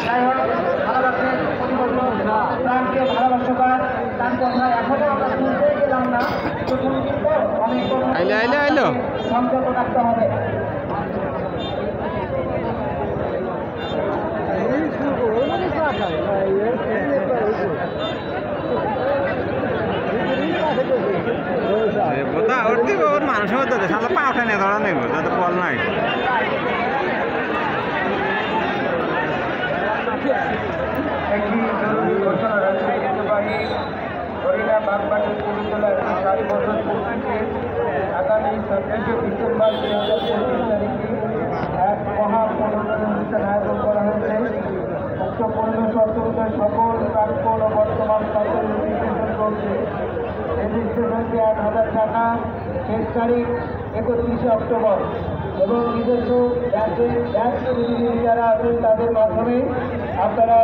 যাই হোক ভালোবাসেন প্রাণকে ভালোবাসা তার কথা এখনো আমরা শুনতেই গেলাম না, তো শুনছি তো অনেক সংযত রাখতে হবে। মানুষ হতো সাথে পা ওঠে না ধরা নেই তাদের বল নাই একটি জরুরি ঘোষণা রাখতে ঐতিহ্যবাহী হরিণা বাগবাটি পৌরসভার 7 বছর পূর্তিতে আগামী 27শে ডিসেম্বর 2025 তারিখে এক মহা প্রণোদন অনুষ্ঠান আয়োজন করা হয়েছে। উক্ত পরিবেশ অন্তর্গত সকল প্রাক্তন ও বর্তমান সরকারি রেজিস্ট্রেশন চলছে। রেজিস্ট্রেশনটি 8,000 টাকা, শেষ তারিখ 31শে অক্টোবর এবং নিজস্ব ব্যাংক প্রতিনিধি যারা আছেন তাদের মাধ্যমে আপনারা